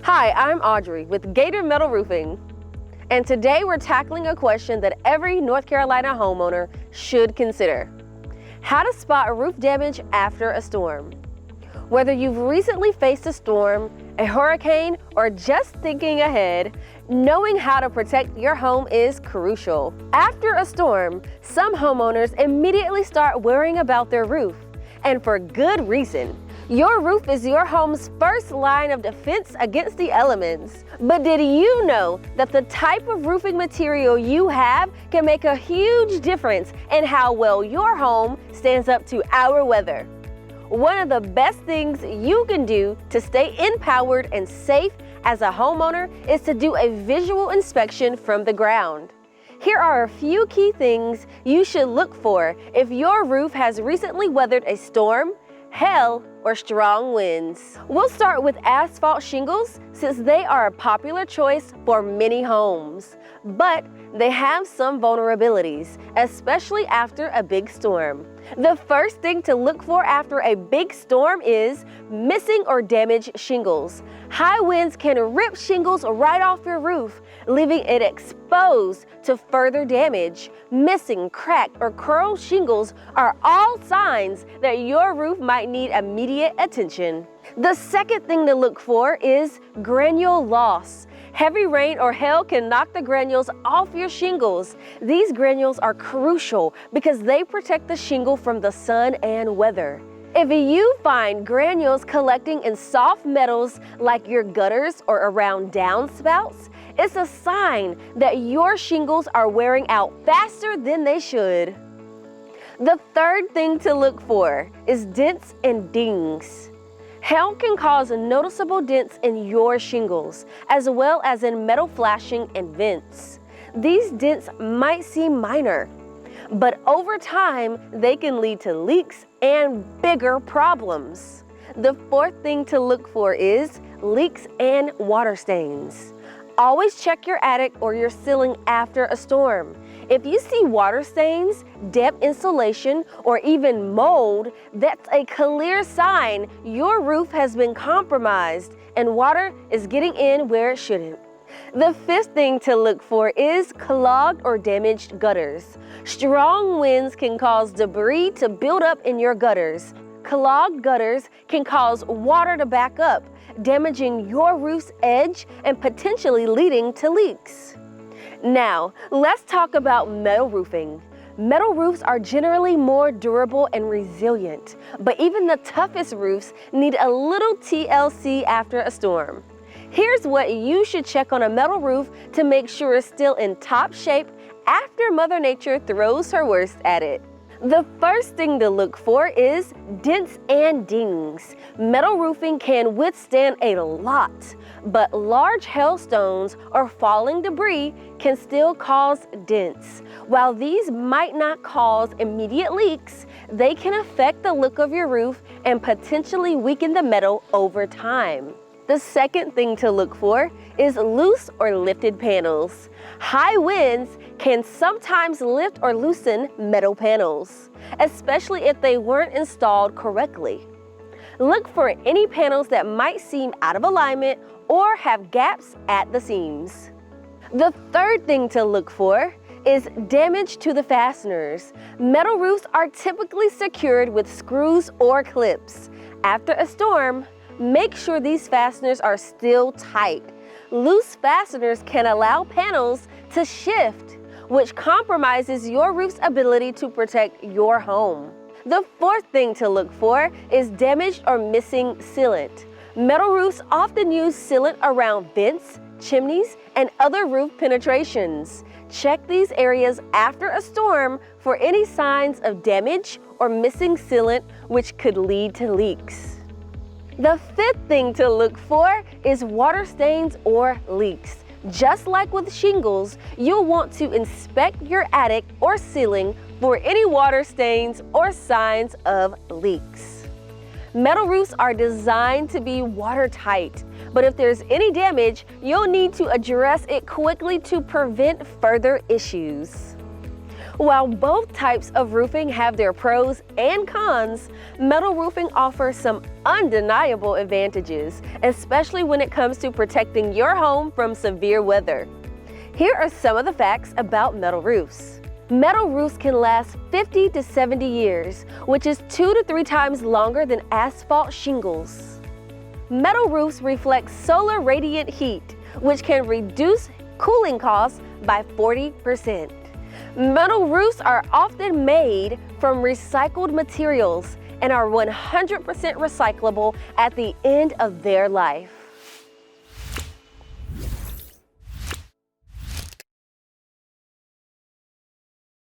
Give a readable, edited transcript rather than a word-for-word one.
Hi, I'm Audrey with Gator Metal Roofing. And today we're tackling a question that every North Carolina homeowner should consider. How to spot roof damage after a storm. Whether you've recently faced a storm, a hurricane, or just thinking ahead, knowing how to protect your home is crucial. After a storm, some homeowners immediately start worrying about their roof, and for good reason. Your roof is your home's first line of defense against the elements. But did you know that the type of roofing material you have can make a huge difference in how well your home stands up to our weather? One of the best things you can do to stay empowered and safe as a homeowner is to do a visual inspection from the ground. Here are a few key things you should look for if your roof has recently weathered a storm, hail, or strong winds. We'll start with asphalt shingles since they are a popular choice for many homes, but they have some vulnerabilities, especially after a big storm. The first thing to look for after a big storm is missing or damaged shingles. High winds can rip shingles right off your roof, leaving it exposed to further damage. Missing, cracked, or curled shingles are all signs that your roof might need immediate attention. The second thing to look for is granule loss. Heavy rain or hail can knock the granules off your shingles. These granules are crucial because they protect the shingle from the sun and weather. If you find granules collecting in soft metals like your gutters or around downspouts, it's a sign that your shingles are wearing out faster than they should. The third thing to look for is dents and dings. Hail can cause noticeable dents in your shingles, as well as in metal flashing and vents. These dents might seem minor, but over time, they can lead to leaks and bigger problems. The fourth thing to look for is leaks and water stains. Always check your attic or your ceiling after a storm. If you see water stains, damp insulation, or even mold, that's a clear sign your roof has been compromised and water is getting in where it shouldn't. The fifth thing to look for is clogged or damaged gutters. Strong winds can cause debris to build up in your gutters. Clogged gutters can cause water to back up, damaging your roof's edge and potentially leading to leaks. Now, let's talk about metal roofing. Metal roofs are generally more durable and resilient, but even the toughest roofs need a little TLC after a storm. Here's what you should check on a metal roof to make sure it's still in top shape after Mother Nature throws her worst at it. The first thing to look for is dents and dings. Metal roofing can withstand a lot, but large hailstones or falling debris can still cause dents. While these might not cause immediate leaks, they can affect the look of your roof and potentially weaken the metal over time. The second thing to look for is loose or lifted panels. High winds can sometimes lift or loosen metal panels, especially if they weren't installed correctly. Look for any panels that might seem out of alignment or have gaps at the seams. The third thing to look for is damage to the fasteners. Metal roofs are typically secured with screws or clips. After a storm, make sure these fasteners are still tight. Loose fasteners can allow panels to shift, which compromises your roof's ability to protect your home. The fourth thing to look for is damaged or missing sealant. Metal roofs often use sealant around vents, chimneys, and other roof penetrations. Check these areas after a storm for any signs of damage or missing sealant, which could lead to leaks. The fifth thing to look for is water stains or leaks. Just like with shingles, you'll want to inspect your attic or ceiling for any water stains or signs of leaks. Metal roofs are designed to be watertight, but if there's any damage, you'll need to address it quickly to prevent further issues. While both types of roofing have their pros and cons, metal roofing offers some undeniable advantages, especially when it comes to protecting your home from severe weather. Here are some of the facts about metal roofs. Metal roofs can last 50 to 70 years, which is 2 to 3 times longer than asphalt shingles. Metal roofs reflect solar radiant heat, which can reduce cooling costs by 40%. Metal roofs are often made from recycled materials and are 100% recyclable at the end of their life.